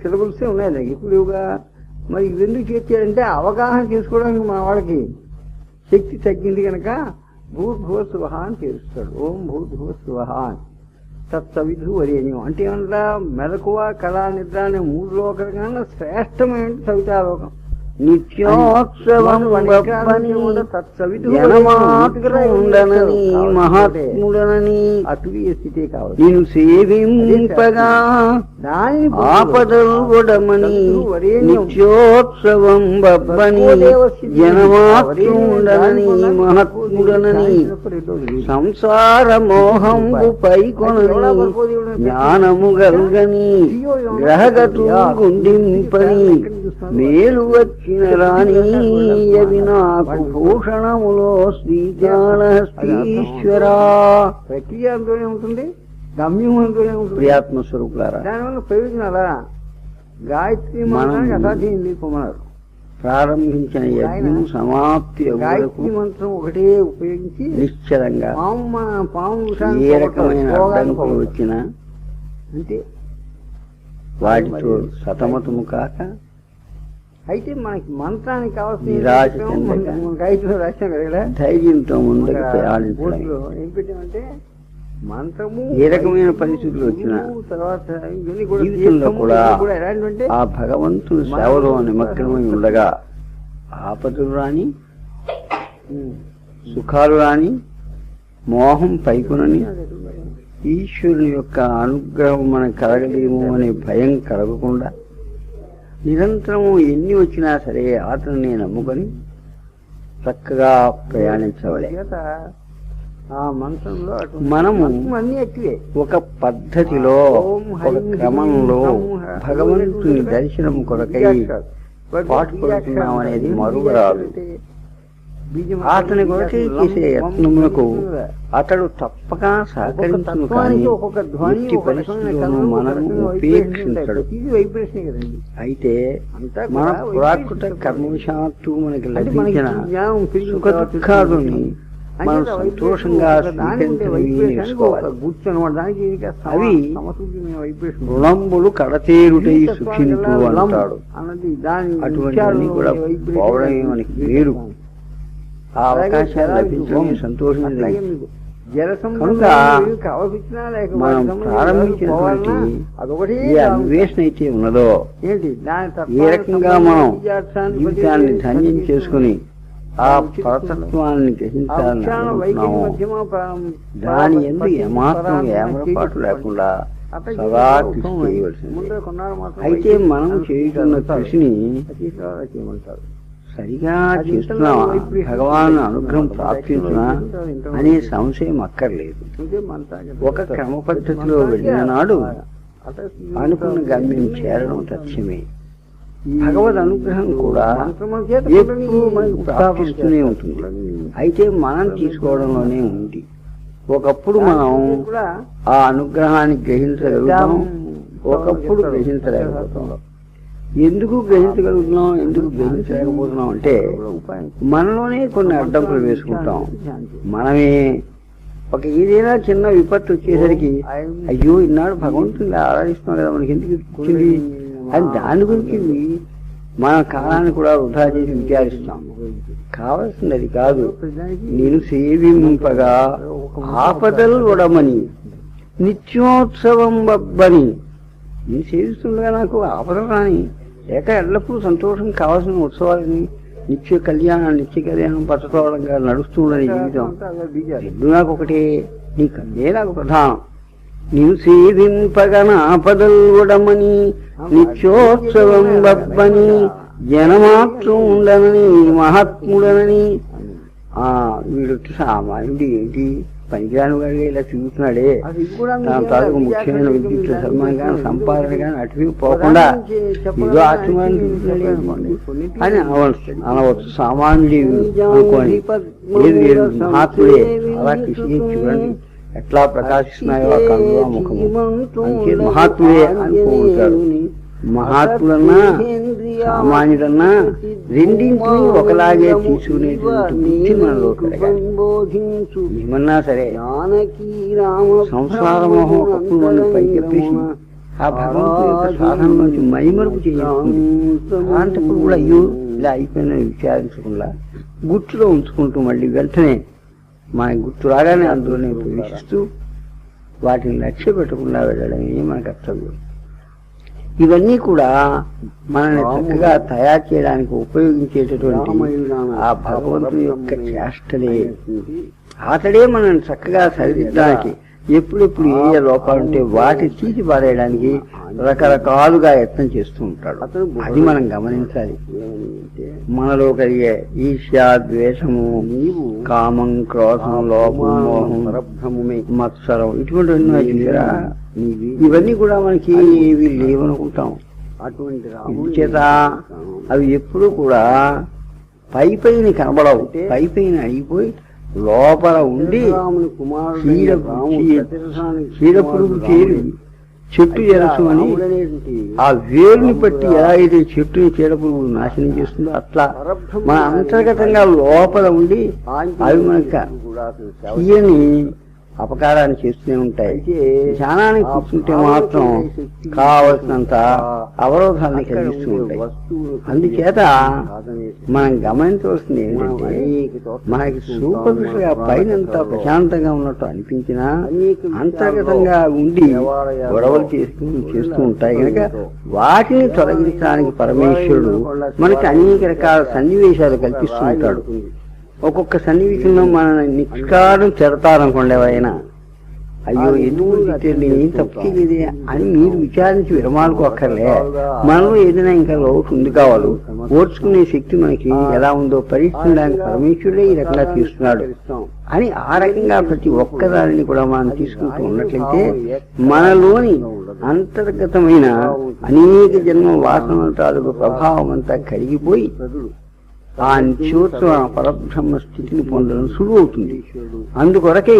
సిలబల్సే ఉన్నాయి నాకు ఎక్కువ లేవుగా. మరి ఇవెందుకు చేర్చాడంటే అవగాహన చేసుకోవడానికి మన వాళ్ళకి శక్తి తగ్గింది కనుక భూర్భువ స్వహ అని చేరుస్తాడు. ఓం భూర్భువ స్వహ అని తత్సవిధు వరేణ్యం అంటే ఏమన్నా మెలకువ కళా నిద్ర అనే 3 లోకాల కన్నా శ్రేష్టమైన సవితాలోకం. నిత్యోత్సవం ఉండనని మహాత్ముడనని అటువీయ స్థితే కావచ్చు. నేను సేవింపగా ఆపదలు గొడమని నిత్యోత్సవం బబ్బని జనమాత్రుండనని మహాత్ముడనని సంసార మోహంబు పైకొనని జ్ఞానము గల్గని గ్రహగతు గుండింపని మేలు వచ్చిన రాణీయవి నాకు భూషణములో శ్రీకాళహస్తీశ్వరా. ప్రక్రియ అంతోనే ఉంటుంది, గమ్యం అంతోనే ఉంటుంది. ప్రియాత్మ స్వరూపులారా, దానివల్ల ప్రయోజనాలా గాయత్రి మంత్రానికి అసాధ్యం పొమ్మన్నారు. ప్రారంభించిన యజ్ఞం సమాప్తి గాయత్రి మంత్రం ఒకటే ఉపయోగించి నిశ్చలంగా పాము ఏ రకమైన అడ్డంకులు వచ్చినా అంటే వాటితో సతమతము కాక అయితే మనకి మంత్రానికి కావాల్సిన గాయత్రిలో రాశాం కదా, ధైర్యంతో ముందుకు ప్రయాణించడం. ఏం పెట్టామంటే మంత్రము ఏ రకమైన పరిస్థితులు వచ్చినా తర్వాత జీవితంలో కూడా ఎలాంటి ఆ భగవంతుని సేవలో నిమగ్నమై ఉండగా ఆపదలు రాని సుఖాలు రాని మోహం పైకొనని ఈశ్వరుని యొక్క అనుగ్రహం మనకు కలగలేము అనే భయం కలగకుండా నిరంతరము ఎన్ని వచ్చినా సరే అతన్ని నమ్ముకొని చక్కగా ప్రయాణించవలే. ఆ మంత్రంలో మనము అన్ని ఎక్కువే ఒక పద్ధతిలో ఒక క్రమంలో భగవంతుని దర్శనం కొరకై పాటుపడుతున్నాం అనేది మరువరాదు. అతని కొరకై చేసే యత్నములకు అతడు తప్పక సహకరించును, కానీ ఎట్టి పరిస్థితుల్లోనూ మనము ఉపేక్షించడు. అయితే మన పురాకృత కర్మవశాత్తు మనకి లభించిన సుఖ దుఃఖాలని మనం సంతోషంగా అవి రుణంబులు కడతేరుటై సుఖించు అంటాడు. అటువంటి కూడా పోవడమే మనకి వేరు. ఆ అవకాశాలు లభించడం సంతోషంగా కనుక మనం ప్రారంభించినటువంటి ఏ అన్వేషణ అయితే ఉన్నదో, ఏ రకంగా మనం జీవితాన్ని ధన్యం చేసుకుని ఆ పరతత్వాన్ని గ్రహించాలని అనుకుంటున్నామో దాని ఎందుకు ఏమాత్రం ఏమరపాటు లేకుండా సదా కృషి చేయవలసింది. అయితే మనం చేయుతున్న కృషిని సరిగా చేస్తున్నావా, భగవాన్ అనుగ్రహం ప్రాప్తించునా అనే సంశయం అక్కర్లేదు. ఒక క్రమ పద్ధతిలో వెళ్ళిన నాడు అనుకున్న గమ్యం చేరడం తథ్యమే. భగవద్ అనుగ్రహం కూడా ఎప్పుడూ మనకు ప్రాప్తిస్తూనే ఉంటుంది. అయితే మనం తీసుకోవడంలోనే ఉంది. ఒకప్పుడు మనం ఆ అనుగ్రహాన్ని గ్రహించగలుగుతాం, ఒకప్పుడు గ్రహించలేకపోతాం. ఎందుకు గ్రహించగలుగుతున్నాం, ఎందుకు గ్రహించలేకపోతున్నాం అంటే మనలోనే కొన్ని అడ్డంకులు వేసుకుంటాం. మనమే ఒక ఏదైనా చిన్న విపత్తు వచ్చేసరికి అయ్యో ఇన్నాడు భగవంతుని ఆరాధిస్తున్నాం కదా, మనకి ఎందుకు వచ్చింది అని దాని గురించి మన కాలాన్ని కూడా వృధా చేసి విచారిస్తాం. కావలసింది అది కాదు. నేను సేవింపగా ఆపదలు ఉడమని నిత్యోత్సవం బబ్బని, నేను సేవిస్తుండగా నాకు ఆపదలు రాని, లేక ఎల్లప్పుడూ సంతోషం కావాల్సిన ఉత్సవాలని నిత్య కళ్యాణం పచ్చతోడంగా నడుస్తూ ఉండని జీవితం రెండు నాకు ఒకటే, నీకదే నాకు ప్రధానం. నీవు సేవింపగన ఆపదలు ఉడమని నిత్యోత్సవం బబ్బని జనమాత్రం ఉండనని మహాత్ముడనని. వీడొచ్చి సామాన్యుడు ఏంటి పనికిరాని వాడిగా ఇలా చూస్తున్నాడే, తన తాలూకు ముఖ్యమైన విద్యుత్ ధర్మం కానీ సంపాదన కానీ అటువీ పోకుండా ఏదో ఆత్మాన్ని చూస్తున్నాడే అని అనవచ్చు. సామాన్యుడి అనుకోని ఏది లేదు, మహాత్ముడే. అలా కృషి చూడండి ఎట్లా ప్రకాశిస్తున్నాయో ఆ కళ్ళు ఆ ముఖము, అందుకే మహాత్ముడే అనుకుంటారు. మహాత్ములన్నా సామాన్యుడన్నా రెండింటినీ ఒకలాగే తీసుకునేటువంటి బుద్ధి మనలో కలగాలి. ఏమన్నా సరే సంసార మోహం అప్పుడు మనం పైకెప్పేసి ఆ భగవంతుని యొక్క సాధన నుంచి మైమరుపు చేస్తుంది. అలాంటప్పుడు కూడా అయ్యో ఇలా అయిపోయిన విచారించకుండా గుర్తులో ఉంచుకుంటూ మళ్ళీ వెంటనే మన గుర్తు రాగానే అందులోనే ప్రవేశిస్తూ వాటిని లక్ష్య పెట్టకుండా వెళ్ళడమే మన కర్తవ్యం. ఇవన్నీ కూడా మనల్ని చక్కగా తయారు చేయడానికి ఉపయోగించేటటువంటి ఆ భగవంతుని యొక్క చేష్టలే. అతడే మనల్ని చక్కగా సరిదిద్దడానికి ఎప్పుడెప్పుడు ఏ లోపాలు ఉంటే వాటిని తీసి పారేయడానికి రకరకాలుగా యత్నం చేస్తూ ఉంటాడు. అది మనం గమనించాలి. మనలో కలిగే ఈర్ష్య, ద్వేషము, కామం, క్రోధం, లోపం, మోహం, మత్సరం ఇటువంటివన్నీ ఇవన్నీ కూడా మనకి ఏవి లేవనుకుంటాం. చేత అవి ఎప్పుడు కూడా పై పైన కనబడవు. పై పైన అయిపోయి లోపల ఉండి చీడపురుగు చేరి చెట్టు ఎరసు అని ఆ వేరుని బట్టి ఎలా అయితే చెట్టుని చీడపురుగు నాశనం చేస్తుందో అట్లా మన అంతర్గతంగా లోపల ఉండి అవి మనకు తీయని అపకారాన్ని చేస్తూనే ఉంటాయి. ధ్యానానికి కూర్చుంటే మాత్రం కావలసినంత అవరోధాన్ని కలిగిస్తూ ఉంటాయి. అందుచేత మనం గమనించవలసింది ఏంటంటే మనకి సూపర్ఫిషియల్గా పైనంత ప్రశాంతంగా ఉన్నట్టు అనిపించినా అంతర్గతంగా ఉండి గొడవలు చేస్తూ ఉంటాయి కనుక వాటిని తొలగించడానికి పరమేశ్వరుడు మనకి అనేక రకాల సన్నివేశాలు కల్పిస్తూ ఉంటాడు. ఒక్కొక్క సన్నివేశంలో మనల్ని నిష్కారం చెడతారనుకోండి ఎవరైనా, అయ్యో ఎందుకు ఏం తప్పు చేయలేదే అని మీరు విచారించి విరమాలుకోక్కర్లే. మనలో ఏదైనా ఇంకా లోటు ఉంది కావాలి, ఓర్చుకునే శక్తి మనకి ఎలా ఉందో పరీక్షించడానికి పరమేశ్వరుడే ఈ రకంగా తీస్తున్నాడు అని ఆ రకంగా ప్రతి ఒక్కదానిని కూడా మనం తీసుకుంటూ ఉన్నట్లయితే మనలోని అంతర్గతమైన అనేక జన్మ వాసన తాలూకు ప్రభావం అంతా కరిగిపోయి ఆ నిత్యోత్సవ పరబ్రహ్మ స్థితిని పొందడం సులువవుతుంది. అందుకొరకై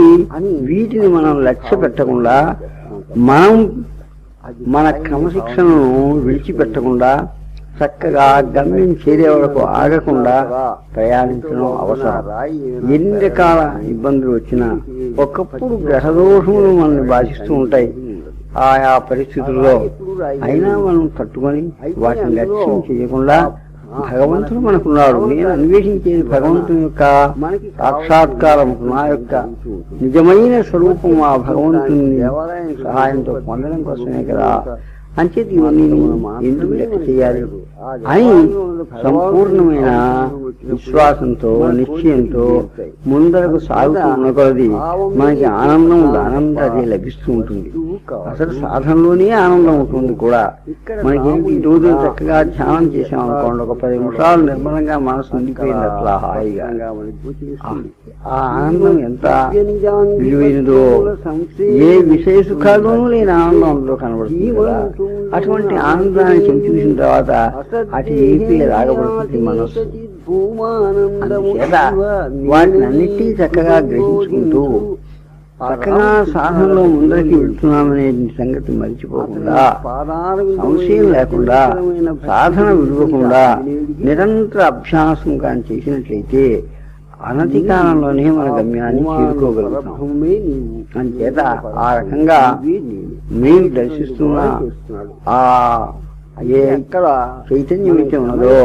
వీటిని మనం లక్ష్య పెట్టకుండా మనం మన క్రమశిక్షణను విడిచిపెట్టకుండా చక్కగా గమ్యం చేరే వరకు ఆగకుండా ప్రయాణించడం అవసరం. ఎన్ని రకాల ఇబ్బందులు వచ్చినా ఒకప్పుడు గ్రహదోషములు మనల్ని బాధిస్తూ ఉంటాయి. ఆయా పరిస్థితుల్లో అయినా మనం తట్టుకొని వాటిని లక్ష్యం చేయకుండా భగవంతుడు మనకున్నాడు, నేను అన్వేషించేది భగవంతుని యొక్క సాక్షాత్కారం, నా యొక్క నిజమైన స్వరూపం ఆ భగవంతుని సహాయంతో పొందడం కోసమే కదా. అంచేది ఇవన్నీ ఎందుకు లెక్క చేయాలి అని సంపూర్ణమైన విశ్వాసంతో నిశ్చయంతో ముందరకు సాగుతూ ఉన్న కొలది మనకి ఆనందం అది లభిస్తూ ఉంటుంది. అసలు సాధనలోనే ఆనందం ఉంటుంది కూడా. మనకేంటి ఈ రోజు చక్కగా ధ్యానం చేసామనుకోండి, ఒక 10 నిమిషాలు నిర్మలంగా మనసు ఉండిపోయింది అట్లా హాయిగా. ఆ ఆనందం ఎంత విలువైనదో, ఏ విషయ సుఖాల్లోనూ లేని ఆనందం అందులో కనబడుతుంది కదా. అటువంటి ఆనందాన్ని చూసిన తర్వాత అటు ఏపీ రాగబడుతుంది మనస్సు. అందుచేత వాటిని అన్నిటినీ చక్కగా గ్రహించుకుంటూ చక్కగా సాధనలో ముందరికి వెళ్తున్నామనే సంగతి మరిచిపోకుండా, సంశయం లేకుండా, సాధన విడవకుండా నిరంతర అభ్యాసం కానీ చేసినట్లయితే అనతి కాలంలోనే మన గమ్యాన్ని చేరుకోగలుగుతాం. అంచేత ఆ రకంగా మేము దర్శిస్తున్నా ఆ ఎక్కడ చైతన్యం అయితే ఉన్నదో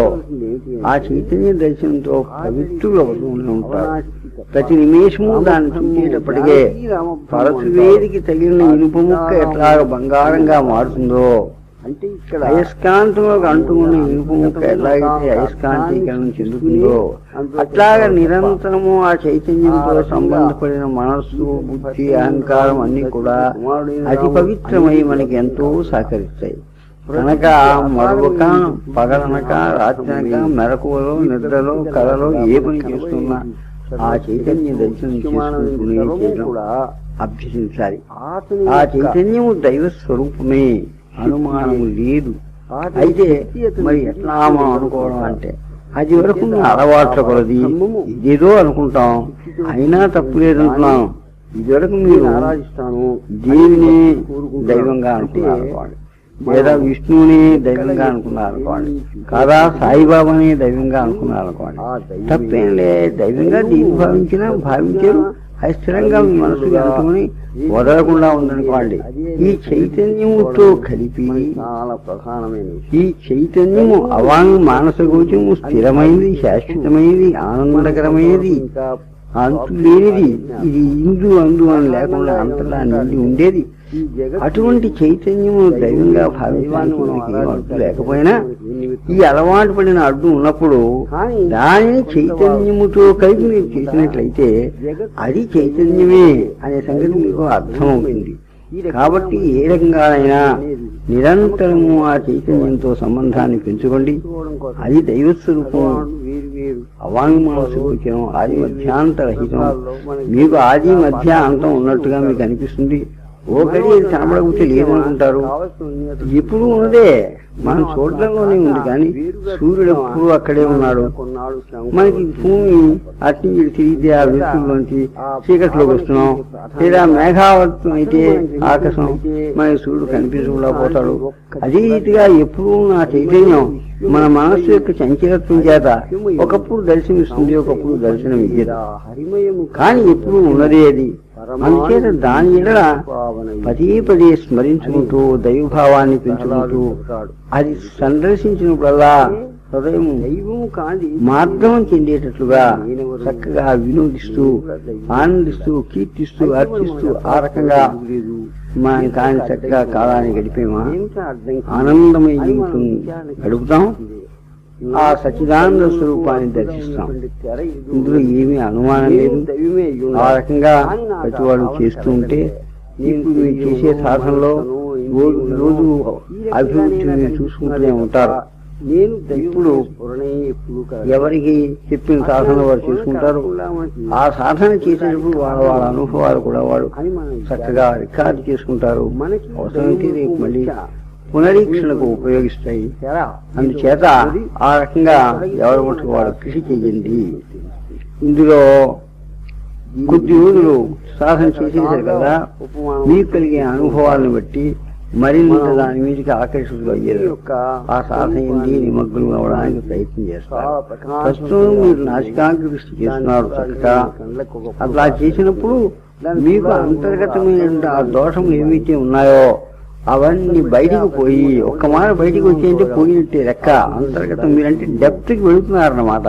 ఆ చైతన్య దర్శనంతో పవిత్రులు అవుతూనే ఉంటారు. ప్రతి నిమిషము దాన్ని చూసేటప్పటికే పరశువేదికి తగిలిన ఇనుప ముక్క ఎట్లాగ బంగారంగా మారుతుందో, అంటే ఇక్కడ అయస్కాంతంలో అంటుకున్న ఇనుప ముక్క ఎట్లాగైతే అయస్కాంతీకరణ చెందుతుందో అట్లాగా నిరంతరము ఆ చైతన్యంతో సంబంధపడిన మనస్సు, బుద్ధి, అహంకారం అన్ని కూడా అతి పవిత్రమై మనకి ఎంతో సహకరిస్తాయి. కనుక మరొక పగలనక రాత్రనక మెరకువలో నిద్రలో కలలో ఏ పని చేస్తున్నా ఆ చైతన్య దర్శనం చేసుకుంటూ అభ్యసించాలి. ఆ చైతన్యము దైవ స్వరూపమే, అనుమానము లేదు. అయితే మరి ఎట్లా మనం అనుకోవడం అంటే అది వరకు అలవాట్ల కొలది ఇదేదో అనుకుంటాం, అయినా తప్పు లేదంటున్నాం. ఇది వరకు మీరు దేవిని దైవంగా అనుకున్నారు, లేదా విష్ణువుని దైవంగా అనుకున్నారు అనుకోండి, కాదా సాయిబాబాని దైవంగా అనుకున్నారు అనుకోండి, తప్పేం లే. దైవంగా దేవి భావించినా భావించారు, అది స్థిరంగా మీ మనసుకి అనుకుని వదలకుండా ఉందనుకోండి. ఈ చైతన్యముతో కలిపి చాలా ప్రధానమైన ఈ చైతన్యము అవాంగ్ మానసగోచరము స్థిరమైనది, శాశ్వతమైనది, ఆనందకరమైనది, ఇంకా అంతు లేనిది. ఇది ఇందు అందు అని లేకుండా అంతటా నిండి ఉండేది. ఈ జగత్ అటువంటి చైతన్యము దైవంగా భావించడానికి మనకి ఏం అడ్డు లేకపోయినా ఈ అలవాటు పడిన అడ్డు ఉన్నప్పుడు దానిని చైతన్యముతో కలిపి మీరు చేసినట్లయితే అది చైతన్యమే అనే సంగతి మీకు అర్థమవుతుంది. కాబట్టి ఏ రకంగానైనా నిరంతరము ఆ చైతన్యంతో సంబంధాన్ని పెంచుకోండి. అది దైవస్వరూపం, అవాంగ్ మానసగోచరం, ఆది మధ్యాంతరహితం. మీకు ఆది మధ్య అంతం ఉన్నట్టుగా మీకు అనిపిస్తుంది. ఒకటి కనబడకపోతే లేదనుకుంటారు. ఎప్పుడు ఉన్నదే, మనం చూడడంలోనే ఉంది. కానీ సూర్యుడు ఎప్పుడు అక్కడే ఉన్నాడు. మనకి భూమి అటు తిరిగితే ఆ వెలుతుల్లోంచి చీకట్లోకి వస్తున్నాం. లేదా మేఘావృతం అయితే ఆకాశం మనకి సూర్యుడు కనిపించకుండా పోతాడు. అదే రీతిగా ఎప్పుడు నా చైతన్యం మన మనస్సు యొక్క చంచలత్వం చేత ఒకప్పుడు దర్శనమిస్తుంది, ఒకప్పుడు దర్శనం ఇయ్యదు. కానీ ఎప్పుడు ఉన్నదే అది. అందుచేత దాని ఎడల పదే పదే స్మరించుకుంటూ దైవభావాన్ని పెంచుకుంటూ అది సందర్శించినప్పుడల్లా హృదయం మార్గం చెందేటట్లుగా చక్కగా వినోదిస్తూ, ఆనందిస్తూ, కీర్తిస్తూ, అర్చిస్తూ ఆ రకంగా మనం కానీ చక్కగా కాలాన్ని గడిపేమా ఆనందమయ జీవితం గడుపుతాం. ఆ సచ్చిదానంద స్వరూపాన్ని దర్శిస్తాం. ఇందులో ఏమీ అనుమానం లేదు. ఆ రకంగా ప్రతి వాళ్ళు చేస్తూ ఉంటే ఇప్పుడు మీరు చేసే సాధనలో రోజు అభివృద్ధిని చూసుకుంటూనే ఉంటారు. ఇప్పుడు ఎవరికి చెప్పిన సాధన వారు చేసుకుంటారు. ఆ సాధన చేసేటప్పుడు వాళ్ళ అనుభవాలు కూడా వాడు చక్కగా రికార్డు చేసుకుంటారు. అవసరమైతే రేపు మళ్ళీ పునరీక్షణకు ఉపయోగిస్తాయి. అందుచేత ఆ రకంగా ఎవరి మటుకు వాడు కృషి చేయండి. ఇందులో కొద్ది రోజులు సాధన చేసేసారు కదా, మీకు కలిగే అనుభవాలను బట్టి మరింత దాని మీదకి ఆకర్షితులు అయ్యారు. ఆ సాధన ఏంటి నిమగ్నం అవడానికి ప్రయత్నం చేస్తారు. ప్రస్తుతం మీరు నాసికాగ్ర దృష్టి చేస్తున్నారు చక్కగా. అట్లా చేసినప్పుడు మీకు అంతర్గతమైన ఆ దోషములు ఏవైతే ఉన్నాయో అవన్నీ బయటికి పోయి ఒక్క మాట బయటికి వచ్చేయంటే పోయినట్టే లెక్క. అంతర్గతం మీరంటే డెప్త్కి వెళుతున్నారన్నమాట.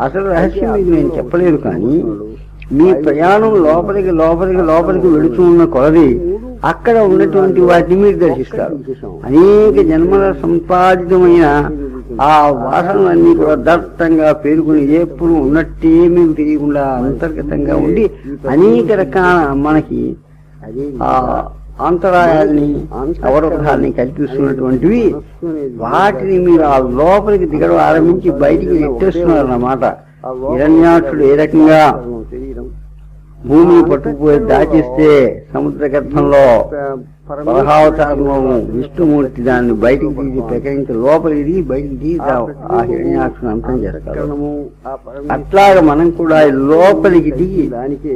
అసలు రహస్యం మీకు నేను చెప్పలేదు. కానీ మీ ప్రయాణం లోపలికి లోపలికి లోపలికి వెళుతూ ఉన్న కొలది అక్కడ ఉన్నటువంటి వాటిని మీరు దర్శిస్తారు. అనేక జన్మల సంపాదితమైన ఆ వాసనలన్నీ కూడా దట్టంగా పేరుకుని ఎప్పుడు ఉన్నట్టే మీకు తెలియకుండా అంతర్గతంగా ఉండి అనేక రకాల మనకి ఆ అంతరాయాల్ని అవరోధాన్ని కల్పిస్తున్నటువంటివి వాటిని మీరు ఆ లోపలికి దిగడం ఆరంభించి బయటికి నెట్టేస్తున్నారన్నమాట. హిరణ్యాక్షుడు ఏ రకంగా భూమిని పట్టుకుపోయి దాచేస్తే సముద్ర గర్భంలో పరహావతారంలో విష్ణుమూర్తి దాన్ని బయటికి తీసి ప్రకరించి లోపలికి దిగి బయటికి తీసి ఆ హిరణ్యాక్షుని అంతం చేస్తారు. అట్లాగా మనం కూడా లోపలికి దిగి దానికి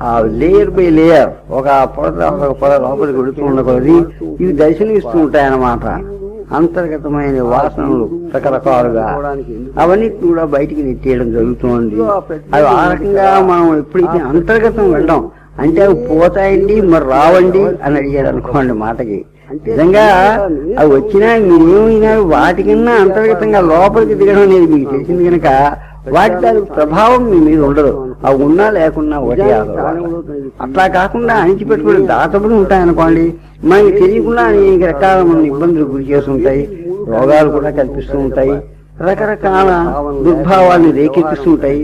ఆ లేయర్ బై లేయర్ ఒక పొర లోపలికి వెళుతూ ఉండకూడదు. ఇవి దర్శనమిస్తూ ఉంటాయన్నమాట. అంతర్గతమైన వాసనలు రకరకాలుగా అవన్నీ కూడా బయటికి నెట్టేయడం జరుగుతుంది. అవి ఆ రకంగా మనం ఎప్పుడైతే అంతర్గతం వెళ్ళడం అంటే అవి పోతాయండి మరి రావండి అని అడిగారు అనుకోండి మాటకి. నిజంగా అవి వచ్చినా మీరేమైనా వాటికన్నా అంతర్గతంగా లోపలికి దిగడం అనేది మీకు తెలిసింది కనుక వాటి దాని ప్రభావం మీ మీద ఉండదు. అవి ఉన్నా లేకున్నా ఒకటి. అట్లా కాకుండా అణిచిపెట్టుకుని దాటబడి ఉంటాయనుకోండి, మనకి తెలియకుండా అనేక రకాల మన ఇబ్బందులు గురి చేస్తుంటాయి. రోగాలు కూడా కల్పిస్తూ ఉంటాయి. రకరకాల దుర్భావాన్ని రేకెత్తిస్తూ ఉంటాయి.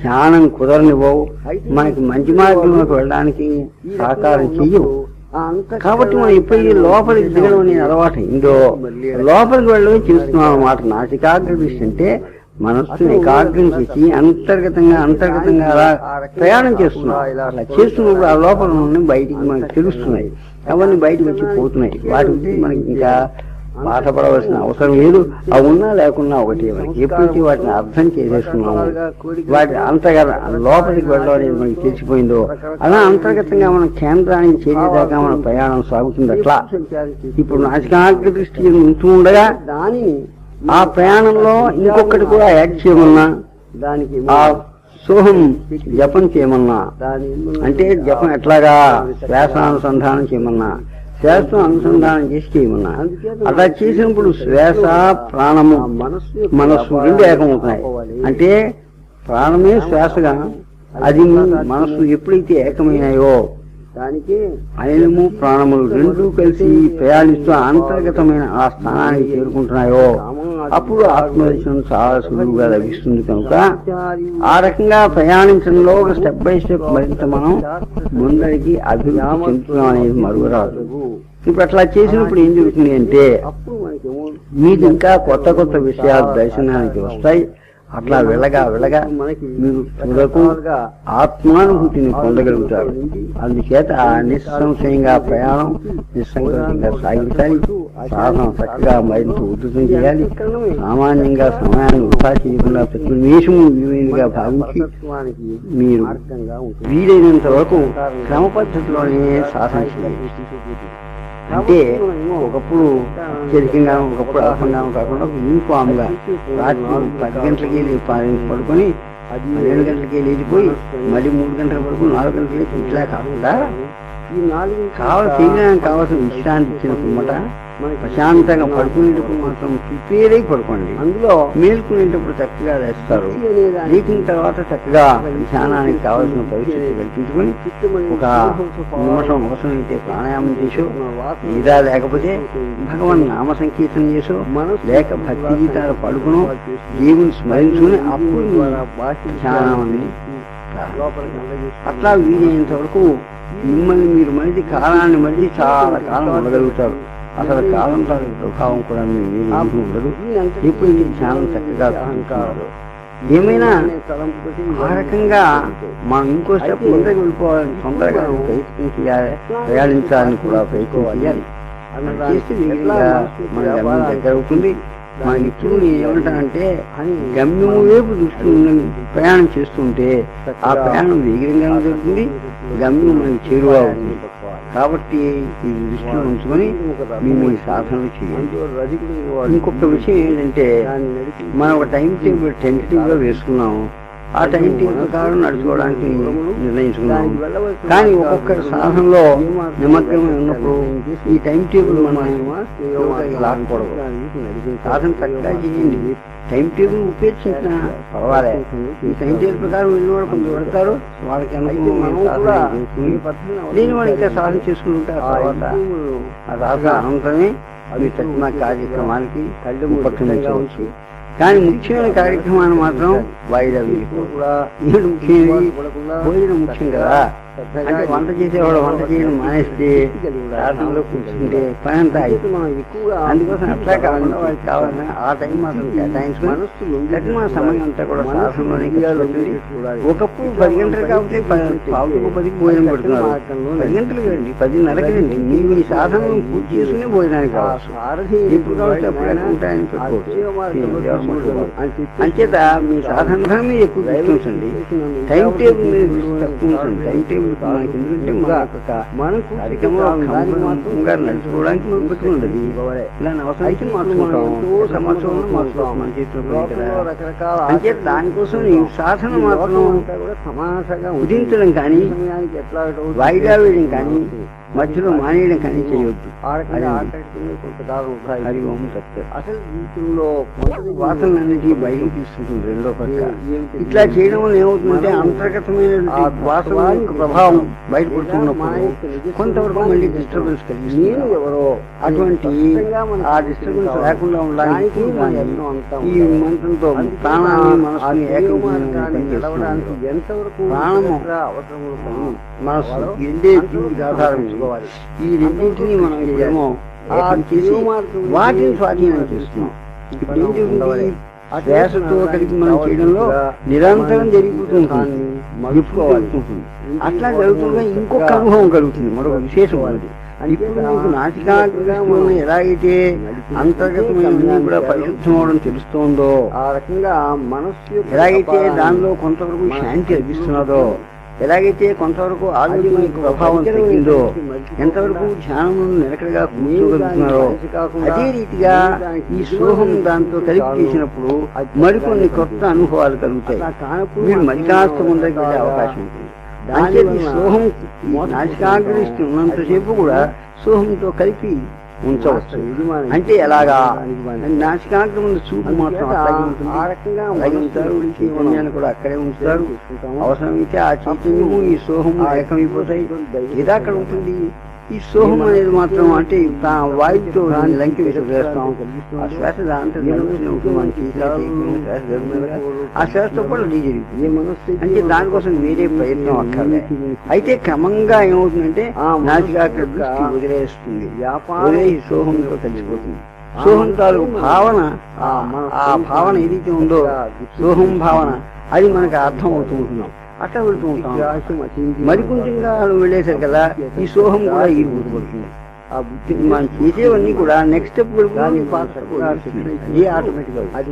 ధ్యానం కుదరనివ్వవు. మనకి మంచి మార్గంలోకి వెళ్ళడానికి సహకారం చెయ్యవు. కాబట్టి మనం ఎప్పటికీ లోపలికి దిగడం అనేది అలవాటు. ఇందో లోపలికి వెళ్ళడమే చేస్తున్నాం అన్నమాట. నాసికాగ్ర దృష్టి అంటే మనస్సును ఏకాగ్రం చేసి అంతర్గతంగా అలా ప్రయాణం చేస్తున్నాం. అలా చేస్తున్నప్పుడు ఆ లోపల నుండి బయటికి మనకు తెలుస్తున్నాయి. అవన్నీ బయటకు వచ్చి పోతున్నాయి. వాటి గురించి మనకి ఇంకా బాధపడవలసిన అవసరం లేదు. అవి ఉన్నా లేకున్నా ఒకటి. మనకి ఎప్పుడైతే వాటిని అర్థం చేసేస్తున్నాము, వాటి అంతర్గత లోపలికి వెళ్ళడం అనేది మనకి తెలిసిపోయిందో అలా అంతర్గతంగా మన కేంద్రానికి చేరేదాకా మన ప్రయాణం సాగుతుంది. అట్లా ఇప్పుడు నాసికాగ్ర దృష్టి ఉంటూ ఉండగా దానిని ఆ ప్రయాణంలో ఇంకొకటి కూడా యాడ్ చేయమన్నా దానికి ఆ సోహం జపం చేయమన్నా, అంటే జపం ఎట్లాగా శ్వాసానుసంధానం చేయమన్నా, శ్వాస అనుసంధానం చేసి చేయమన్నా. అట్లా చేసినప్పుడు శ్వాస ప్రాణము మనస్సు రెండు ఏకమవుతున్నాయి. అంటే ప్రాణమే శ్వాసగా అది మనస్సు ఎప్పుడైతే ఏకమైనాయో దానికి అనిలము ప్రాణములు రెండూ కలిసి ప్రయాణిస్తూ అంతర్గతమైన ఆ స్థానానికి చేరుకుంటున్నాయో అప్పుడు ఆత్మదర్శనం చాలా సులువుగా లభిస్తుంది. కనుక ఆ రకంగా ప్రయాణించడంలో ఒక స్టెప్ బై స్టెప్ మరింత మనం ముందరికి అభివృద్ధి చెందుతున్నాం అనేది మరువరాదు. ఇప్పుడు అట్లా చేసినప్పుడు ఏం జరుగుతుంది అంటే మీకు ఇంకా కొత్త కొత్త విషయాలు దర్శనానికి వస్తాయి. అట్లా వెళ్ళగా మీరు తులకు ఆత్మానుభూతిని పొందగలుగుతారు. అందుచేత నిస్సంశయంగా ప్రయాణం నిస్సంకోచంగా సాగించాలి. సాధన చక్కగా మరింత ఉద్ధృతం చేయాలి. సామాన్యంగా సమయాన్ని వృధా చేయకుండా ప్రతి నిమిషము విలువైనగా భావించి మీరు వీలైనంత వరకు క్రమ పద్ధతిలోనే సాధన చేయాలి. అంటే ఒకప్పుడు అత్యధికంగా ఒకప్పుడు అల్పంగా కాకుండా యూనిఫామ్గా రాత్రి 10 గంటలకి పడుకొని 12 గంటలకి లేచిపోయి మళ్ళీ 3 గంటలకు పడుకుని 4 గంటలకి లేచి ఇట్లా కాకుండా కావాల్సిన విశ్రాంతి ఇచ్చినప్పుడు మాట ప్రశాంతంగా పడుకునేటప్పుడు మాత్రం ప్రిపేర్ అయి పడుకోండి. అందులో మేల్కునేటప్పుడు చక్కగా వేస్తారు. లేచిన తర్వాత చక్కగా ధ్యానానికి కావాల్సిన పరిస్థితి కల్పించుకొని ఒక నిమిషం అవసరమైతే ప్రాణాయామం చేసో, లేదా లేకపోతే భగవన్ నామ సంకీర్తన చేసో, లేక భక్తి గీతాలు పడుకునో దేవుని స్మరించుకుని అప్పుడు ధ్యానాన్ని అట్లా వీలైనంత వరకు మిమ్మల్ని మీరు మనిషి కాలాన్ని మనిషి చాలా కాలం ఉండగలుగుతారు. అసలు కాలం తాలూకు ప్రభావం కూడా మీరు ఉండదు. ఇప్పుడు ధ్యానం చక్కగా ఉంటారు. ఏమైనా ఆ రకంగా మనం ఇంకో స్టెప్ ముందుకు వెళ్ళిపోవాలని తొందరగా ప్రయత్నం చేయాలి, ప్రయాణించాలని కూడా ప్రయత్నం చేయాలి. చేస్తే మన గమ్యం దగ్గర అవుతుంది. మనకి ఇప్పుడు నేను ఏమంటానంటే గమ్యం వైపు దృష్టి ప్రయాణం చేస్తుంటే ఆ ప్రయాణం వేగంగా జరుగుతుంది, గమ్యం మనకి చేరువా అవుతుంది. కాబట్టి ఈ దృష్టిలో ఉంచుకొని మేము ఈ సాధనలు చేయాలి. ఇంకొక విషయం ఏంటంటే మనం ఒక టైం టేబుల్ టెంటేటివ్ గా వేసుకున్నాము. ఆ టైం టేబుల్ ప్రకారం నడుచుకోవడానికి నిర్ణయించుకున్నాము. కానీ ఒక్కొక్క సాధనలో నిమగ్నమై ఉన్నప్పుడు ఈ టైం టేబుల్ మనం లాక్కూడదు. సాధన చక్కగా చేయండి. టైం టేబుల్ ఉపయోగించిన పర్వాలేదు. ఈ టైం టేబుల్ ప్రకారం వెళ్ళిన వాళ్ళు కొంచెం పెడతారు, వాళ్ళకి లేని వాళ్ళు ఇంకా సాధన చేసుకుంటే ఆ తర్వాత ఆ సాధన అనంతరమే మీ తగ్గిన కార్యక్రమానికి ఉపక్రమించవచ్చు. కానీ ముఖ్యమైన కార్యక్రమాన్ని మాత్రం వాయిదా వేయకూడదు. ముఖ్యమైనది భోజనం ముఖ్యం కదా. అంటే వంట చేసేవాడు వంట చేయడం మానేస్తే సాధనలో కూర్చుంటే పని అంతా అయిపోతుంది. అందుకోసం అట్లా కాకుండా వాళ్ళకి కావాలని ఆ టైం మాత్రం కేటాయించుకుని తగిన సమయం అంతా కూడా సాధనలోనే కలిసి. ఒకప్పుడు 10 గంటలు కాబట్టి 10:10 భోజనం పెడుతున్నారు. 10 గంటలు కండి, 10:30కి రండి. మీరు ఈ సాధనను పూర్తి చేసుకుని భోజనానికి కావచ్చు. ఎప్పుడు కావచ్చు అప్పుడైనా ఉంటాయని పెట్టుకోవచ్చు. అంచేత మీ సాధన మీద ఎక్కువ దృష్టి ఉంచండి. టైం టేబుల్ మీద దృష్టి తక్కువ ఉంచండి. టైం టేబుల్ మనకి ఎందుకంటే మనకు కార్యక్రమంగా నడుచుకోవడానికి మనం పెట్టుకుండదు. ఇలా అవసరం మార్చుకుంటాం మన చేతిలో కదా. అంటే దానికోసం ఈ సాధన మాత్రం ఉదించడం కానీ వాయిదా వేయడం కానీ మధ్యలో మానేయడం కానీ చేయవద్దు. అసలు జీవితంలో వాసనలన్నిటి బయటకు తీసుకుంటుంది రెండో పక్క. ఇట్లా చేయడం వల్ల ఏమవుతుందంటే అంతర్గతమైన వాసన ప్రభావం బయటపడుతున్నప్పుడు కొంతవరకు మళ్ళీ డిస్టర్బెన్స్ కలిగి ఎవరో అటువంటి ఆ డిస్టర్బెన్స్ లేకుండా ఉండడానికి ఈ మంత్రంతో ప్రాణాన్ని మనసుని ఏకీకరించడానికి ఎంతవరకు ప్రాణము మనసు రెండే జీవికి ఆధారం. ఈ రెండింటినీ మనం ఏమో వాటిని స్వాధీనం చేస్తున్నాం. ఇప్పుడు ఏం జరుగుతుంది, శ్వాసతో కలిపి మనం చేయడంలో నిరంతరం జరిగిపోతుంది. అట్లా జరుగుతుండగా ఇంకొక అనుభవం కలుగుతుంది, మరొక విశేషం అది. ఇప్పుడు మీకు నాసికాగ్రహం ఎలాగైతే అంతర్గతమైన కూడా పరిశుద్ధం అవడం తెలుస్తోందో, ఆ రకంగా మనస్సు ఎలాగైతే దానిలో కొంతవరకు శాంతి లభిస్తున్నదో, ఎలాగైతే కొంతవరకు ఆరోగ్యం యొక్క ప్రభావం తగ్గిందో, ఎంతవరకు ధ్యానం నిలకడగా కూర్చోగలుగుతున్నారో, అదే రీతిగా ఈ సోహం దాంతో కలిపి చేసినప్పుడు మరికొన్ని కొత్త అనుభవాలు కలుగుతాయి. మీరు మరి కాస్త ముందరికి వెళ్ళే అవకాశం ఉంటుంది. అంటే ఈ సోహం నాసికాగ్రహిస్తూ ఉన్నంతసేపు కూడా సోహంతో కలిపి ఉంచవచ్చు. అంటే ఎలాగా నాసికాగ్ర ముందు చూపు మాత్రం అట్లాగే ఉంటుంది, అలాగే ఉంచుతారు. చైతన్యాన్ని కూడా అక్కడే ఉంచుతారు. అవసరమైతే ఆ చైతన్యము ఈ సోహము ఏకమైపోతాయి. ఏదా అక్కడ ఉంటుంది. ఈ సోహం అనేది మాత్రం అంటే వాయుతో లంకి వేస్తాం. ఆ శ్వాస దాంట్లో ఆ శ్వాసతో కూడా అది జరుగుతుంది. అంటే దానికోసం వేరే ప్రయత్నం అక్కర్లే. అయితే క్రమంగా ఏమవుతుందంటే నాసికాగ్ర దృష్టి వదిలేస్తుంది, వదిలేసి సోహంతో కలిసిపోతుంది. సోహం తాలూకు భావన, ఆ భావన ఏదైతే ఉందో సోహం భావన, అది మనకు అర్థం అవుతూ ఉంటున్నాం. అట్లా వెళుతూ ఉంటాం. మరికొంచెంగా వెళ్ళేసరికి కదా ఈ సోహం కూడా ఈ గుర్తుపడుతుంది. ఆ బుద్ధి మనం చేసేవన్నీ కూడా నెక్స్ట్ స్టెప్ ఏ ఆటోమేటిక్ గా అది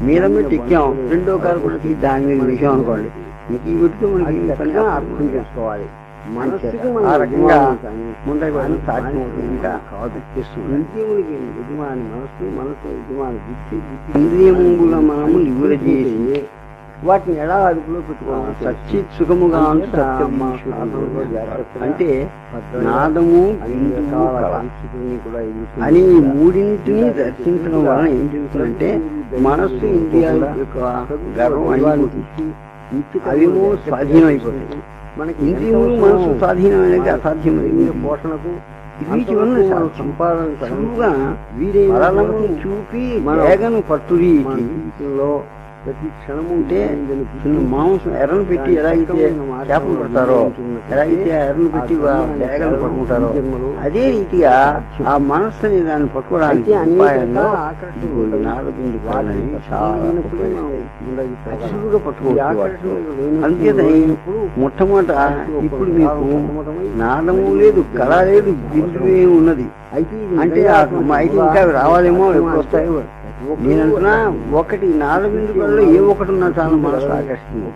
మీద ఎక్కాం, రెండో కారు కూడా దాని మీద విషయం అనుకోండి. ఇంక ఈ వీటితో మనకి అర్థం చేసుకోవాలి. ఆ రకంగా ముందరికి వెళ్ళి సాధ్యమవుతుంది. ఇంకా ఇంద్రియములకి యజమాని మనసు, మనసు యజమాని బుద్ధి, ఇంద్రియముల మనము లివుల చేసి వాటిని ఎలా అదుపులో పెట్టుకోవాలి. సచ్చిత్ సుఖముగా అంటే నాదము అని మూడింటిని దర్శించడం వలన ఏం జరుగుతుందంటే మనస్సు ఇంద్రియాల యొక్క గర్వం అయిపోతుంది, అవేమో స్వాధీనం అయిపోతుంది. మనకి ఇంద్రియములు మనసు స్వాధీనమైనది అసాధ్యమైంది. పోషణకు వీటి వల్ల సంపాదనగా వీరే చూపి వేగను పట్టుడి ప్రతి క్షణము ఉంటే మాంసం ఎర్రను పెట్టి ఎలాగైతే చేపలు పడతారో, ఎలాగైతే ఎర్రను పెట్టి వేగను పట్టుకుంటారో, అదే రీతిగా ఆ మనస్సుని దాన్ని పట్టుకోవడానికి ఉపాయంలో నారదుని వాళ్ళని చాలా అతిశువుగా పట్టుకోవచ్చు. అంతేతని మొట్టమొదట ఇప్పుడు మీకు నాదము లేదు, కళ లేదు, బిందువే ఉన్నది. అంటే అయితే ఇంకా రావాలేమో, ఎప్పుడు వస్తాయో. నేనంటున్నా ఒకటి నాలుగు ఏ ఒకటి ఉన్నా చాలా మనసు ఆకర్షిస్తుంది.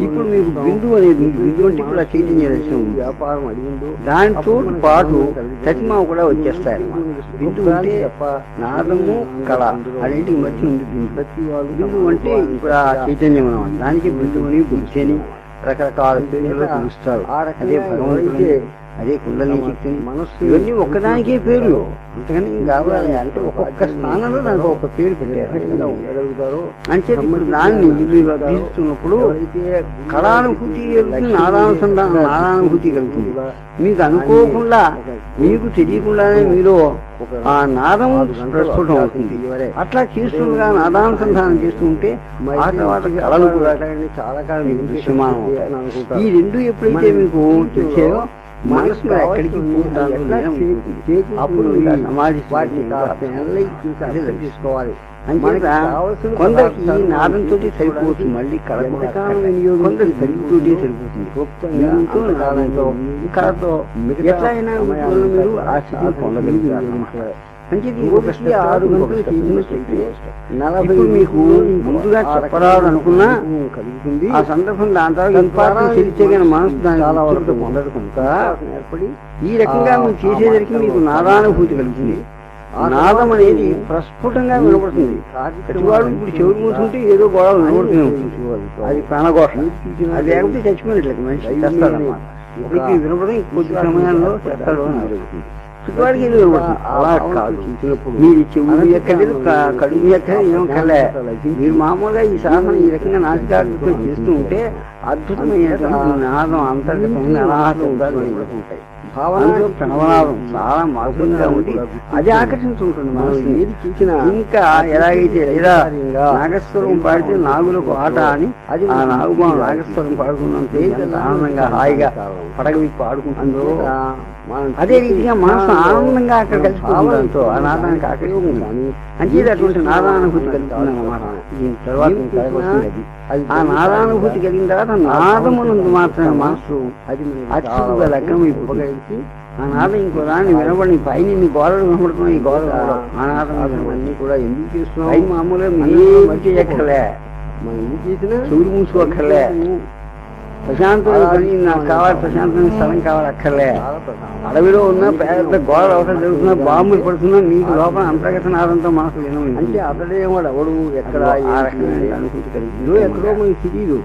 ఇప్పుడు మీకు బిందు అనేది బిందు అంటే ఇప్పుడు ఆ చైతన్య దర్శనం వ్యాపారం అడిగిందో దాంతో పాటు ప్రతిమ కూడా వచ్చేస్తాయి. బిందు అంటే నాదము కళ అన్నింటికి మధ్య ఉంది బిందు. బిందు అంటే ఇప్పుడు ఆ చైతన్యం అన్నమాట. దానికి బిందు అని బుద్ధి అని రకరకాల పేర్లు పిలుస్తారు. అదే భగవంతుడే, అదే కుండలి శక్తి, మనస్సు, ఇవన్నీ ఒక్కదానికే పేర్లు. అంతకని కావాలి అంటే ఒక్కొక్క స్థానంలో దానికి ఒక పేరు పెట్టారు. అంటే ఇప్పుడు దాన్ని మీరు అభ్యసిస్తున్నప్పుడు కళానుభూతి కలుగుతుంది, నాదానుభూతి కలుగుతుంది. మీకు అనుకోకుండా, మీకు తెలియకుండానే మీలో ఆ నాదం ప్రస్ఫుటం అవుతుంది. అట్లా చేస్తుండగా నాదానుసంధానం చేస్తుంటే ఆ తర్వాత కళలు కూడా చాలా కాలం మీకు దృశ్యమానం అవుతాయి. ఈ రెండు ఎప్పుడైతే మీకు తెలిసాయో మనసులో ఎక్కడికి అప్పుడు సమాధి తీసుకోవాలి. కొందరికి నాదంతో సరిపోతుంది, మళ్ళీ కొందరికి సరిపోతూ సరిపోతుంది. నాదంతో కళతో ఎట్లయినా మీరు ఆ స్థితిని పొందగలుగుతారు. అంటే 6 గంటలు చేసిన శక్తి 40 మీకు ముందుగా చెప్పరాదు అనుకున్నా కలుగుతుంది. ఆ సందర్భం దాని తర్వాత తెలిసే కానీ మనసు దాని చాలా వరకు పొందదు కనుక ఏర్పడి ఈ రకంగా మీరు చేసేసరికి మీకు నాదానుభూతి కలుగుతుంది. ఆ నాదం అనేది ప్రస్ఫుటంగా వినపడుతుంది. ప్రతివాడు ఇప్పుడు చెవులు మూసుకుంటే ఏదో గొడవ వినపడుతూనే ఉంటుంది. అది ప్రాణఘోష. అది లేకపోతే చచ్చిపోయినట్లయితే మనిషి చేస్తాడన్నమాట. మీకు వినపడడం కొద్ది సమయంలో చేస్తాడు అని అడుగుతుంది. చుట్టువాడికి ఏదో వినపడుతుంది. అలా కాదు, మీరు చెవులు ఎక్కలేదు, కడుపు ఎక్కలేదు, ఏం కలే. మీరు మామూలుగా ఈ సాధన ఈ రకంగా నాసికాగ్రతో చేస్తూ ఉంటే అద్భుతమైనటువంటి నాదం అంతర్గతంగా అనాహతం ఉంటాయి. భావనలో ప్రణవనాదం చాలా మధురంగా ఉండి అది ఆకర్షించుకుంటుంది మనసుని. చూసిన ఇంకా ఎలాగైతే లేదా నాగస్వరం పాడితే నాగులకు ఆట అని ఆ నాగుబాను నాగస్వరం పాడుకున్నంతే ఆనందంగా హాయిగా పడగవి పాడుకుంటుందో, అదే రీతిగా మనసు ఆనందంగా అక్కడ కలిసిపోవడంతో ఆ నాదానికి ఆకర్షిస్తుంది. అంటే అటువంటి నాదానుభూతి కలుగుతుంది అన్నమాట. దీని తర్వాత ఆ నాదానుభూతి కలిగిన తర్వాత నాదమునందు మాత్రమే మనసు అత్యుగా లగ్నమైపోతుంది. ఆ నాదం ఇంకో దాన్ని వినబడి పైన గోడలు వినబడుతున్నాయి. ఈ గోడలు ఆ నాదం అన్ని కూడా ఎందుకు చేస్తున్నాం? పై మామూలుగా ఏ ఎక్కలే, మనం ఎందుకు చేసినా చెవులు మూసుకోక్కర్లే. ప్రశాంతమైన పని నాకు కావాలి, ప్రశాంతమైన స్థలం కావాలి, అక్కర్లే. అడవిలో ఉన్న పెద్ద గోడ అవసరం జరుగుతున్నా, బాంబులు పడుతున్నా, నీకు లోపల అంతర్గత నాదంతో మనసు వినవు. అంటే అతడేవాడు ఎవడు ఎక్కడ ఆ రకమైన అనుభూతి ఇదో ఎక్కడో మనకి తెలియదు,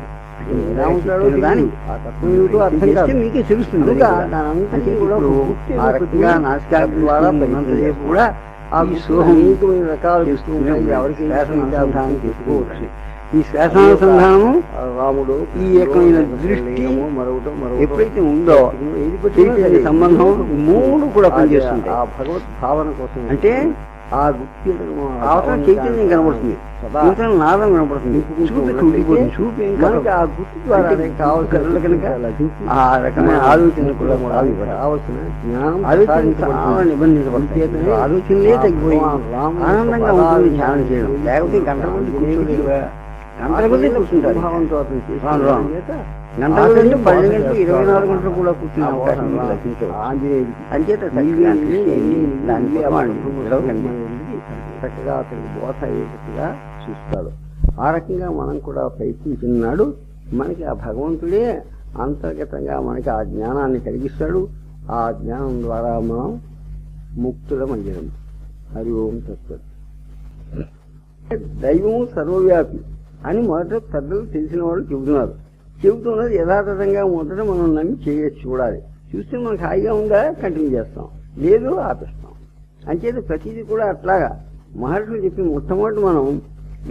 ఎలా ఉంటాడో దాని ఆ తత్వం ఏమిటో అర్థం కాదు. మీకే తెలుస్తుంది. కనుక దానంతటి కూడా ఒక గుర్తు ఆ రకంగా నాసికా ద్వారా ఉన్నంతసేపు కూడా ఆ ఈ సోహం అనేకమైన రకాలు చేస్తూ ఉంటాయి. ఎవరికి శ్వాసానుసంధానం చేసుకోవచ్చు. ఈ శ్వాసానుసంధానము రాముడు ఈ రకమైన దృష్టి మరొకటి ఎప్పుడైతే ఉందో ఏది చైతన్య సంబంధం మూడు కూడా పనిచేస్తుంటాయి. ఆ భగవత్ భావన కోసం అంటే ఆ గుర్తు అవసరం చైతన్యం కనబడుతుంది, అవసరం నాదం కనబడుతుంది, చూపు చూడిపోతుంది. చూపు ఏం మనకి ఆ గుర్తు ద్వారా కావాల్సిన కనుక ఆ రకమైన ఆలోచన కూడా కావలసిన జ్ఞానం ఆలోచన చాలా నిబంధించబడుతుంది. ఆలోచనలే తగ్గిపోయి ఆనందంగా ఉంటుంది ధ్యానం చేయడం. లేకపోతే గంటల కొద్ది కూర్చోలేదు, గంటల కొద్ది కూర్చుంటారు. భావంతో అతను గంట గంటలు 10 గంటలు 24 గంటలు కూడా కూర్చునే అవకాశం అంచేత చక్కగా అతనికి బోధ అయ్యేటట్టుగా చూస్తాడు. ఆ రకంగా మనం కూడా ప్రయత్నించినాడు. మనకి ఆ భగవంతుడే అంతర్గతంగా మనకి ఆ జ్ఞానాన్ని కలిగిస్తాడు. ఆ జ్ఞానం ద్వారా మనం ముక్తులమయ్యాం. హరి ఓం తత్సత్. దైవం సర్వవ్యాపి అని మొదట పెద్దలు తెలిసిన వాళ్ళు చెబుతున్నది యథాతథంగా మొదట మనం నమ్మి చేయొచ్చు, చూడాలి. చూస్తే మనకు హాయిగా ఉందా కంటిన్యూ చేస్తాం, లేదు ఆపిస్తాం. అంచేత ప్రతిదీ కూడా అట్లాగా మహర్షులు చెప్పి మొట్టమొదటి మనం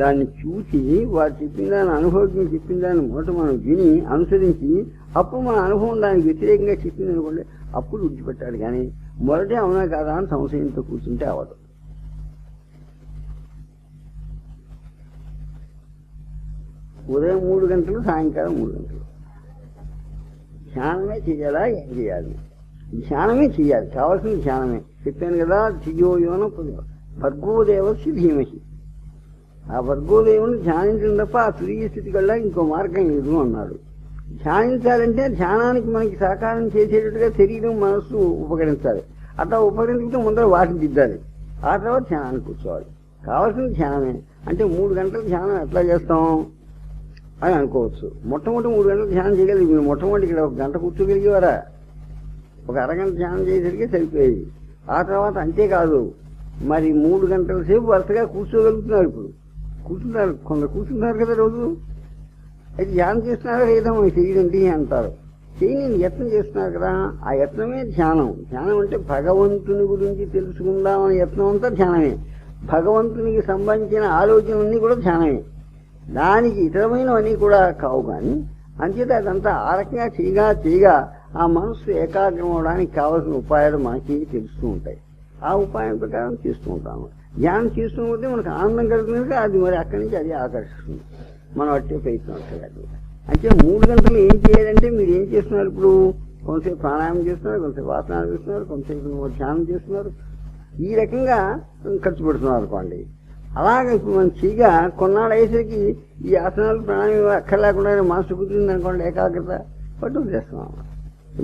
దాన్ని చూసి వారు చెప్పిన దాన్ని అనుభవించి చెప్పిన దాన్ని మొదట మనం విని అనుసరించి అప్పుడు మన అనుభవం దానికి వ్యతిరేకంగా చెప్పింది అనుకోండి, అప్పుడు విడిచిపెట్టాడు. కానీ మొదటే అవునా కాదా అని సంశయంతో కూర్చుంటే అవ్వదు. ఉదయం 3 గంటలు, సాయంకాలం 3 గంటలు ధ్యానమే చేయాలా? ఏం చేయాలి? ధ్యానమే చేయాలి, కావాల్సిన ధ్యానమే. చెప్పాను కదా, ధియోయోన భర్గోదేవస్య ధీమహి. ఆ భర్గోదేవుని ధ్యానించడం తప్ప ఆ తురియ స్థితి కల్లా ఇంకో మార్గం లేదు అన్నాడు. ధ్యానించాలంటే ధ్యానానికి మనకి సహకారం చేసేటట్టుగా శరీరం మనస్సు ఉపకరించాలి. అట్లా ఉపకరించుకుంటే ముందర వాటిని దిద్దాలి, ఆ తర్వాత ధ్యానానికి కూర్చోవాలి. కావాల్సిన ధ్యానమే. అంటే 3 గంటల ధ్యానం ఎట్లా చేస్తాం అని అనుకోవచ్చు. మొట్టమొదటి 3 గంటలు ధ్యానం చేయగలిగి మీరు మొట్టమొదటి ఇక్కడ 1 గంట కూర్చోగలిగేవారా? ఒక అరగంట ధ్యానం చేసేసరికి సరిపోయేది. ఆ తర్వాత అంతేకాదు, మరి 3 గంటల సేపు వరుసగా కూర్చోగలుగుతున్నారు. ఇప్పుడు కొందరు కూర్చుంటున్నారు కదా రోజు. అయితే ధ్యానం చేస్తున్నారా లేదా మనకి తెలియదండి అంటారు. చేయని యత్నం చేస్తున్నారు కదా, ఆ యత్నమే ధ్యానం. ధ్యానం అంటే భగవంతుని గురించి తెలుసుకుందామనే యత్నం అంతా ధ్యానమే. భగవంతునికి సంబంధించిన ఆలోచనలన్నీ కూడా ధ్యానమే. దానికి ఇతరమైనవన్నీ కూడా కావు. కానీ అంచేత అదంతా ఆ రకంగా చేయగా ఆ మనస్సు ఏకాగ్రం అవడానికి కావాల్సిన ఉపాయాలు మనకి తెలుస్తూ ఉంటాయి. ఆ ఉపాయం ప్రకారం చేస్తూ ఉంటాము. ధ్యానం చేస్తూ ఉంటే మనకు ఆనందం కలుగుతుంది, అది మరి అక్కడి నుంచి అది ఆకర్షిస్తుంది. మనం అట్టే ప్రయత్నం వస్తుంది. అంటే 3 గంటలు ఏం చేయాలంటే మీరు ఏం చేస్తున్నారు? ఇప్పుడు కొంతసేపు ప్రాణాయామం చేస్తున్నారు, కొంతసేపు ఆసనాలు చేస్తున్నారు, కొంతసేపు ధ్యానం చేస్తున్నారు. ఈ రకంగా ఖర్చు పెడుతున్నారు అనుకోండి. అలాగే ఇప్పుడు మనం చేయగా కొన్నాళ్ళు అయ్యేసరికి ఈ ఆసనాలు ప్రాణాయామం అక్కర్లేకుండా మనసు కుదిరింది అనుకోండి, ఏకాగ్రత పట్టు చేస్తున్నాం.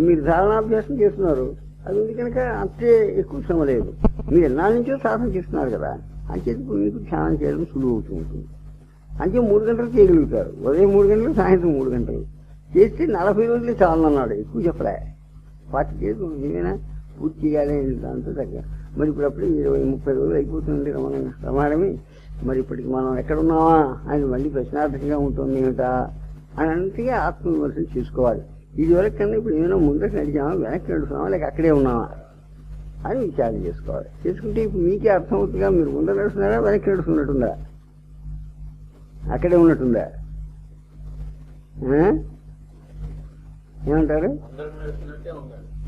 మీరు ధారణాభ్యాసం చేస్తున్నారు, అది ఉంది కనుక అంతే ఎక్కువ శ్రమ లేదు. మీరు ఎన్నాళ్ళ నుంచో సాధన చేస్తున్నారు కదా, అంతే మీకు ధ్యానం చేయడం సులువు అవుతూ ఉంటుంది. అంటే 3 గంటలు చేయగలుగుతారు. ఉదయం 3 గంటలు, సాయంత్రం 3 గంటలు చేస్తే 40 రోజులు చాలన్నాడు. ఎక్కువ చెప్పలే, 40 డేస్ ఏమైనా పూర్తి చేయాలి దాంతో తగ్గ. మరి ఇప్పుడప్పుడు 20-30 రోజులు అయిపోతుంది రమాడమే. మరి ఇప్పటికి మనం ఎక్కడున్నావా అని మళ్ళీ ప్రశ్నార్థకంగా ఉంటుంది ఏమిటా అని అంతగా ఆత్మవిమర్శన చేసుకోవాలి. ఇదివరకు కన్నా ఇప్పుడు ఏమైనా ముందరకు నడిచామా, వెనక్కి నడుస్తున్నామా, లేక అక్కడే ఉన్నామా అని విచారణ చేసుకోవాలి. చేసుకుంటే ఇప్పుడు మీకే అర్థమవుతుందిగా, మీరు ముందర నడుస్తున్నారా, వెనక్కి నడుస్తున్నట్టుందా, అక్కడే ఉన్నట్టుందా? ఏమంటారు?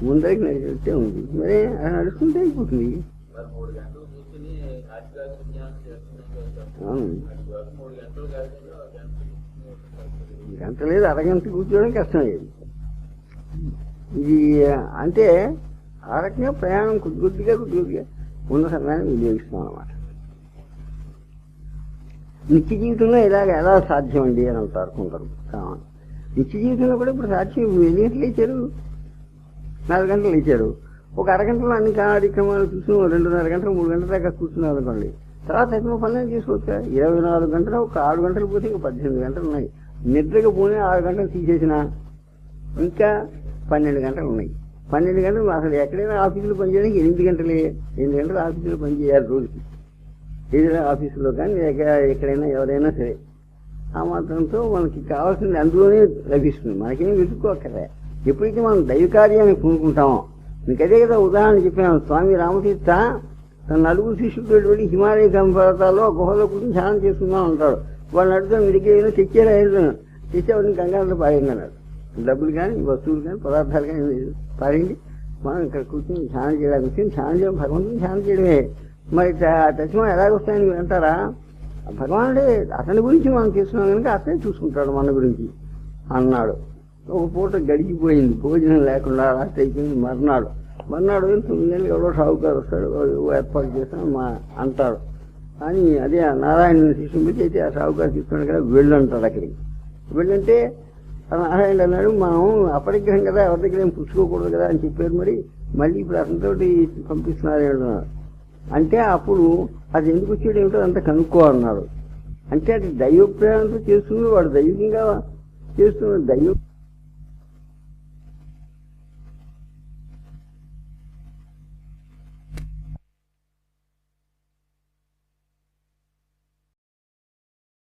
ముందరికి నడిచినట్టే ఉంది. మరి అలా నడుస్తుంటే అయిపోతుంది. గంట లేదు, అరగంట కూర్చోవడం కష్టమయ్యేది. ఇది అంటే ఆ రకంగా ప్రయాణం కొద్దిగా ఉన్న సమయాన్ని వినియోగిస్తాం అన్నమాట. నిత్య జీవితంలో ఎలా సాధ్యం అండి అని అంటారు కొందరు. నిత్య జీవితంలో కూడా ఇప్పుడు సాధ్యం. 8 గంటలు లేచారు, 4 గంటలు లేచారు, ఒక అరగంటలో అన్ని కార్యక్రమాలు చూసి 2.5 గంటలు 3 గంటల దాకా కూర్చున్నారు అనుకోండి. తర్వాత ఎక్కువ పనులు చేసుకోవచ్చా? 24 గంటలు, ఒక 6 గంటలు పోతే ఇంకా 18 గంటలు ఉన్నాయి. నిద్రగా పోనీ 6 గంటలు తీసేసిన ఇంకా 12 గంటలు ఉన్నాయి. 12 గంటలు అసలు ఎక్కడైనా ఆఫీసులో పనిచేయడానికి 8 గంటలే. 8 గంటలు ఆఫీసులో పనిచేయాలి రోజుకి. ఏదైనా ఆఫీసులో కానీ ఎక్కడైనా ఎవరైనా సరే ఆ మాత్రంతో మనకి కావాల్సింది అందులోనే లభిస్తుంది. మనకేం వెతుక్కోక్కర్లే. ఎప్పుడైతే మనం దైవ కార్యాన్ని పూనుకుంటామో, మీకు అదే కదా ఉదాహరణ చెప్పాను. స్వామి రామతీర్థ తన 4 శిష్యులతో వెళ్ళి హిమాలయ పర్వతాల్లో గుహలో కూర్చొని ధ్యానం చేసుకుందాం అంటాడు. వాళ్ళని అడుగుతాం, మీ దగ్గర ఏదైనా తెచ్చేలా తెచ్చేవాడిని గంగాలో పారేయండి అన్నాడు. డబ్బులు కానీ వస్తువులు కానీ పదార్థాలు కానీ పారేయండి, మనం ఇక్కడ కూర్చొని ధ్యానం చేయడానికి వచ్చి ధ్యానం చేయడం భగవంతుని ధ్యానం చేయడమే. మరి తస్మా ఎలాగొస్తాయని మీరు అంటారా? భగవానుడే అతని గురించి మనం చేస్తున్నాం కనుక అతనే చూసుకుంటాడు మన గురించి అన్నాడు. ఒక పూట గడిచిపోయింది, భోజనం లేకుండా రాత్రి అయిపోయింది. మర్నాడు 9 నెలలు ఎవరో షావుకారు వస్తాడు, ఏర్పాటు చేస్తాను మా అంటాడు. కానీ అదే నారాయణ శిష్యుని పిలిచి అయితే ఆ షావుకారు తీసుకున్నాడు కదా, వెళ్ళంటాడు. అక్కడికి వెళ్ళంటే నారాయణ అన్నాడు, మనం అపరిగ్రహం కదా, ఎవరి దగ్గర ఏం పుచ్చుకోకూడదు కదా అని చెప్పారు. మరి మళ్ళీ ఇప్పుడు అతనితో పంపిస్తున్నారు అంటున్నారు. అంటే అప్పుడు అది ఎందుకు వచ్చాడు ఏమిటో అంత కనుక్కో అన్నాడు. అంటే అది దైవ ప్రేరణతో చేస్తుంది, వాడు దైవికంగా చేస్తున్న దైవ